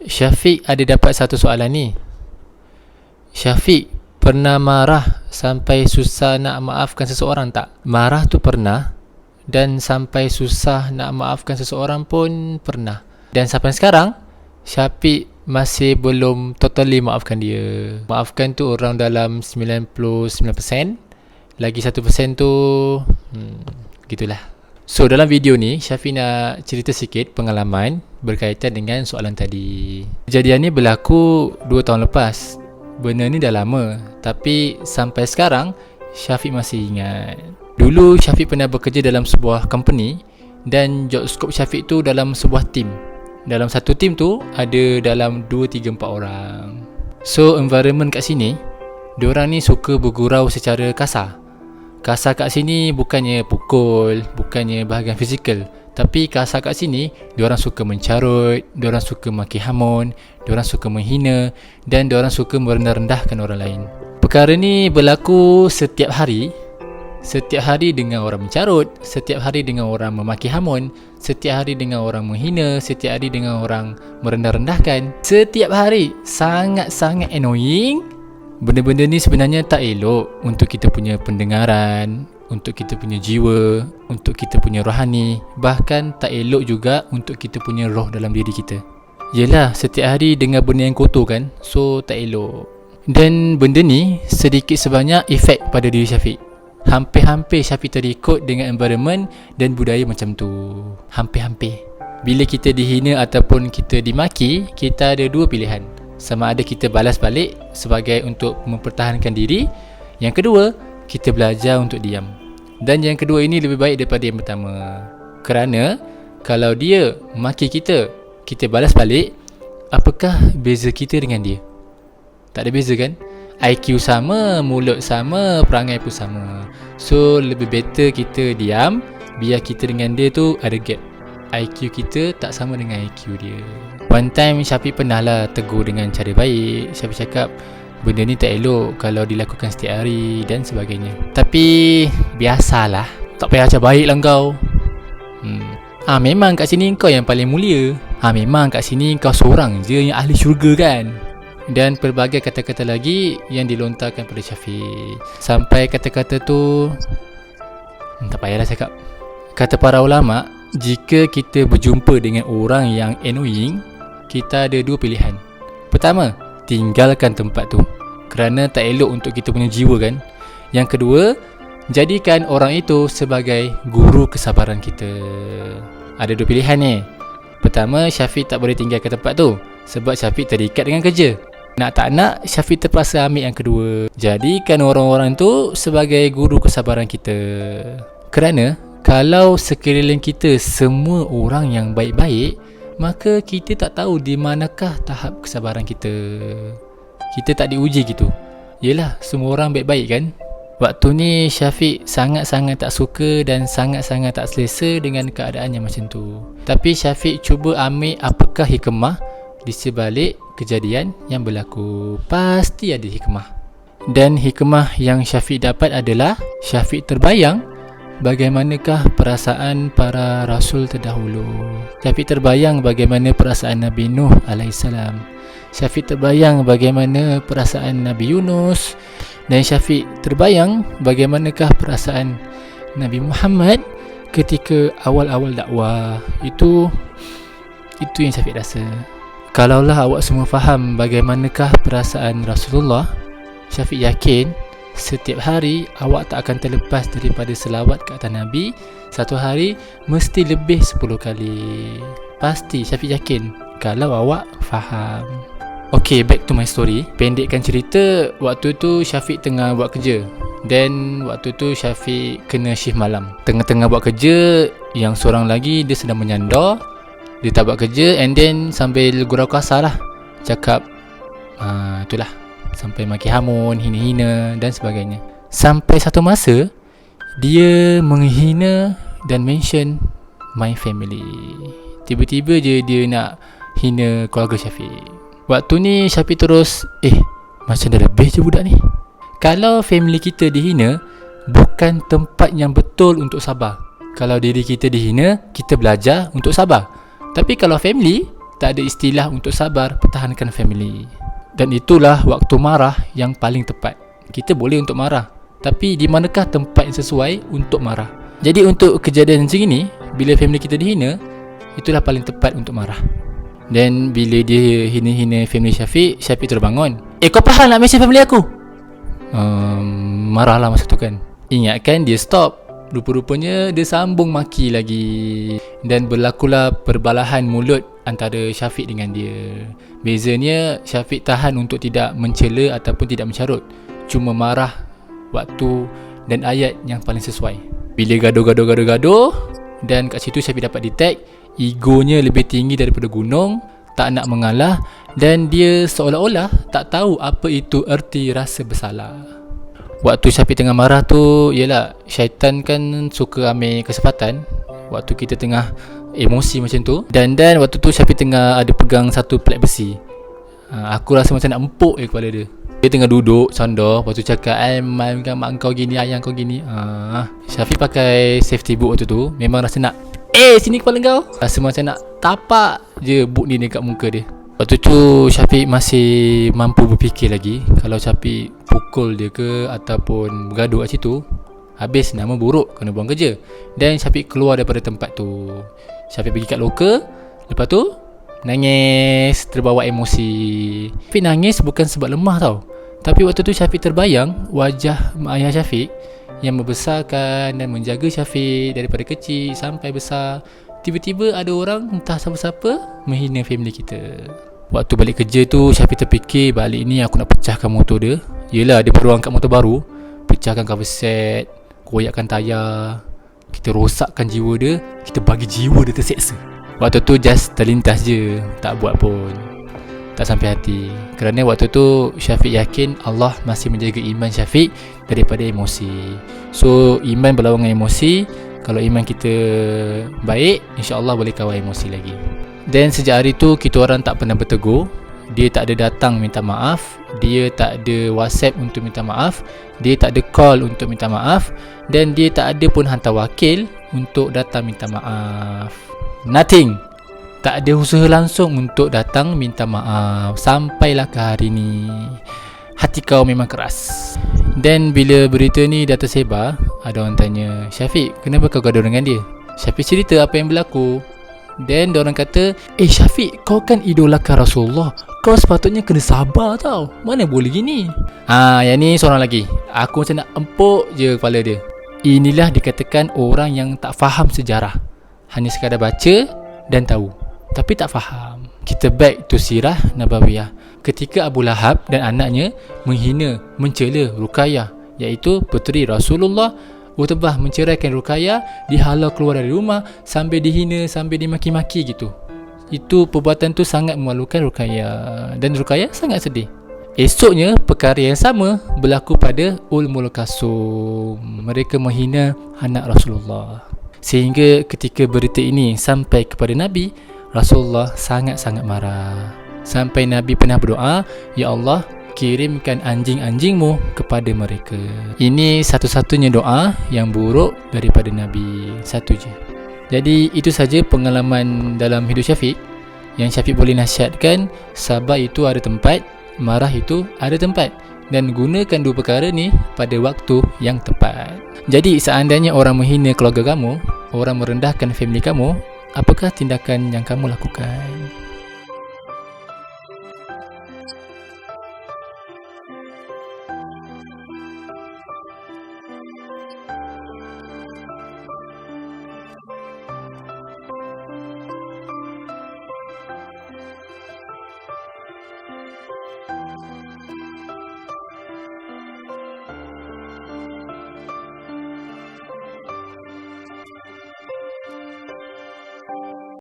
Syafiq ada dapat satu soalan ni. Syafiq pernah marah sampai susah nak maafkan seseorang tak? Marah tu pernah, dan sampai susah nak maafkan seseorang pun pernah. Dan sampai sekarang Syafiq masih belum totally maafkan dia. Maafkan tu orang dalam 99%, lagi 1% tu gitulah. So dalam video ni Syafiq nak cerita sikit pengalaman berkaitan dengan soalan tadi. Kejadian ni berlaku 2 tahun lepas. Benda ni dah lama, tapi sampai sekarang Syafiq masih ingat. Dulu Syafiq pernah bekerja dalam sebuah company, dan job scope Syafiq tu dalam sebuah team. Dalam satu team tu ada dalam 2, 3, 4 orang. So environment kat sini, diorang ni suka bergurau secara kasar. Kasar kat sini bukannya pukul, bukannya bahagian fizikal, tapi kasar kat sini diorang suka mencarut, diorang suka maki hamun, diorang suka menghina, dan diorang suka merendah-rendahkan orang lain. Perkara ni berlaku setiap hari. Setiap hari dengan orang mencarut, setiap hari dengan orang memaki hamun, setiap hari dengan orang menghina, setiap hari dengan orang merendah-rendahkan. Setiap hari, sangat-sangat annoying. Benda-benda ni sebenarnya tak elok untuk kita punya pendengaran, untuk kita punya jiwa, untuk kita punya rohani. Bahkan tak elok juga untuk kita punya roh dalam diri kita. Yelah, setiap hari dengar benda yang kotor kan, so tak elok. Dan benda ni sedikit sebanyak efek pada diri Syafiq. Hampir-hampir Syafiq terikut dengan environment dan budaya macam tu. Hampir-hampir. Bila kita dihina ataupun kita dimaki, kita ada dua pilihan. Sama ada kita balas balik sebagai untuk mempertahankan diri. Yang kedua, kita belajar untuk diam. Dan yang kedua ini lebih baik daripada yang pertama. Kerana kalau dia maki kita, kita balas balik, apakah beza kita dengan dia? Tak ada beza kan? IQ sama, mulut sama, perangai pun sama. So lebih better kita diam, biar kita dengan dia tu ada gap. IQ kita tak sama dengan IQ dia. One time Syafiq pernah lah tegur dengan cara baik. Syafiq cakap benda ni tak elok kalau dilakukan setiap hari dan sebagainya. Tapi biasalah, tak payah macam baik lah kau. Memang kat sini kau yang paling mulia. Memang kat sini kau seorang je yang ahli syurga kan. Dan pelbagai kata-kata lagi yang dilontarkan pada Syafiq. Sampai kata-kata tu tak payahlah cakap. Kata para ulama', jika kita berjumpa dengan orang yang annoying, kita ada dua pilihan. Pertama, tinggalkan tempat tu, kerana tak elok untuk kita punya jiwa kan. Yang kedua, jadikan orang itu sebagai guru kesabaran kita. Ada dua pilihan ni. Pertama, Syafiq tak boleh tinggalkan tempat tu sebab Syafiq terikat dengan kerja. Nak tak nak, Syafiq terpaksa ambil yang kedua. Jadikan orang-orang tu sebagai guru kesabaran kita. Kerana kalau sekeliling kita semua orang yang baik-baik, maka kita tak tahu di manakah tahap kesabaran kita. Kita tak diuji gitu. Yelah, semua orang baik-baik kan. Waktu ni Syafiq sangat-sangat tak suka dan sangat-sangat tak selesa dengan keadaan yang macam tu. Tapi Syafiq cuba ambil apakah hikmah di sebalik kejadian yang berlaku. Pasti ada hikmah. Dan hikmah yang Syafiq dapat adalah Syafiq terbayang bagaimanakah perasaan para rasul terdahulu. Syafiq terbayang bagaimana perasaan Nabi Nuh AS. Syafiq terbayang bagaimana perasaan Nabi Yunus. Dan Syafiq terbayang bagaimanakah perasaan Nabi Muhammad ketika awal-awal dakwah. Itu yang Syafiq rasa. Kalaulah awak semua faham bagaimanakah perasaan Rasulullah, Syafiq yakin setiap hari awak tak akan terlepas daripada selawat ke atas Nabi. Satu hari mesti lebih 10 kali. Pasti, Syafiq yakin kalau awak faham. Okay, back to my story. Pendekkan cerita, waktu tu Syafiq tengah buat kerja. Dan waktu tu Syafiq kena shift malam. Tengah-tengah buat kerja, yang seorang lagi dia sedang menyandar. Dia tak buat kerja, and then sambil gurau kasar lah. Cakap itulah, sampai maki hamun, hina-hina dan sebagainya. Sampai satu masa dia menghina dan mention my family. Tiba-tiba je dia nak hina keluarga Syafiq. Waktu ni Syafiq terus macam dah lebih je budak ni. Kalau family kita dihina, bukan tempat yang betul untuk sabar. Kalau diri kita dihina, kita belajar untuk sabar. Tapi kalau family, tak ada istilah untuk sabar, pertahankan family. Dan itulah waktu marah yang paling tepat. Kita boleh untuk marah, tapi di manakah tempat yang sesuai untuk marah? Jadi untuk kejadian macam ini, bila family kita dihina, itulah paling tepat untuk marah. Dan bila dia hina-hina family Syafiq, Syafiq terbangun. Kau faham nak mesej family aku? Marahlah masa tu kan. Ingatkan dia stop, rupa-rupanya dia sambung maki lagi. Dan berlakulah perbalahan mulut antara Syafiq dengan dia. Bezanya Syafiq tahan untuk tidak mencela ataupun tidak mencarut, cuma marah waktu dan ayat yang paling sesuai. Bila gaduh dan kat situ Syafiq dapat detect egonya lebih tinggi daripada gunung, tak nak mengalah, dan dia seolah-olah tak tahu apa itu erti rasa bersalah. Waktu Syafiq tengah marah tu, yelah, syaitan kan suka ambil kesempatan waktu kita tengah emosi macam tu. Dan waktu tu Syafiq tengah ada pegang satu plate besi. Aku rasa macam nak empuk kepala dia. Dia tengah duduk sandar, lepas tu cakap, kan mak kau gini, ayah kau gini. Syafiq pakai safety boot waktu tu. Memang rasa nak, sini kepala kau. Rasa macam nak tapak je boot ni dekat muka dia. Waktu tu Syafiq masih mampu berfikir lagi. Kalau Syafiq pukul dia ke ataupun bergaduh kat situ, habis nama buruk, kena buang kerja. Dan Syafiq keluar daripada tempat tu. Syafiq pergi kat loker. Lepas tu nangis, terbawa emosi. Syafiq nangis bukan sebab lemah tau, tapi waktu tu Syafiq terbayang wajah mak ayah Syafiq yang membesarkan dan menjaga Syafiq daripada kecil sampai besar. Tiba-tiba ada orang, entah siapa-siapa, menghina family kita. Waktu balik kerja tu, Syafiq terfikir, balik ni aku nak pecahkan motor dia. Yelah, dia baru angkat motor baru. Pecahkan cover set, koyakkan tayar, kita rosakkan jiwa dia, kita bagi jiwa dia terseksa. Waktu tu just terlintas je, tak buat pun, tak sampai hati. Kerana waktu tu Syafiq yakin Allah masih menjaga iman Syafiq daripada emosi. So iman berlawan dengan emosi. Kalau iman kita baik, insya-Allah boleh kawal emosi lagi. Dan sejak hari tu kita orang tak pernah bertegur. Dia tak ada datang minta maaf, dia tak ada WhatsApp untuk minta maaf, dia tak ada call untuk minta maaf, dan dia tak ada pun hantar wakil untuk datang minta maaf. Nothing. Tak ada usaha langsung untuk datang minta maaf. Sampailah ke hari ni. Hati kau memang keras. Dan bila berita ni dah tersebar, ada orang tanya, Syafiq, kenapa kau gaduh dengan dia? Syafiq cerita apa yang berlaku. Dan diorang kata, Syafiq, kau kan idolakan Rasulullah, kau sepatutnya kena sabar tau, mana boleh gini. Yang ni seorang lagi. Aku macam nak empuk je kepala dia. Inilah dikatakan orang yang tak faham sejarah, hanya sekadar baca dan tahu, tapi tak faham. Kita back to sirah Nabawiyah. Ketika Abu Lahab dan anaknya menghina, mencela Ruqayyah, iaitu puteri Rasulullah, Utbah menceraikan Ruqayyah, dihalau keluar dari rumah, sambil dihina, sambil dimaki-maki gitu. Itu perbuatan tu sangat memalukan Ruqayyah, dan Ruqayyah sangat sedih. Esoknya perkara yang sama berlaku pada Ummul Kalsum. Mereka menghina anak Rasulullah. Sehingga ketika berita ini sampai kepada Nabi, Rasulullah sangat-sangat marah. Sampai Nabi pernah berdoa, Ya Allah, kirimkan anjing-anjingmu kepada mereka. Ini satu-satunya doa yang buruk daripada Nabi. Satu je. Jadi itu saja pengalaman dalam hidup Syafiq. Yang Syafiq boleh nasihatkan, sabar itu ada tempat, marah itu ada tempat, dan gunakan dua perkara ni pada waktu yang tepat. Jadi seandainya orang menghina keluarga kamu, orang merendahkan family kamu, apakah tindakan yang kamu lakukan?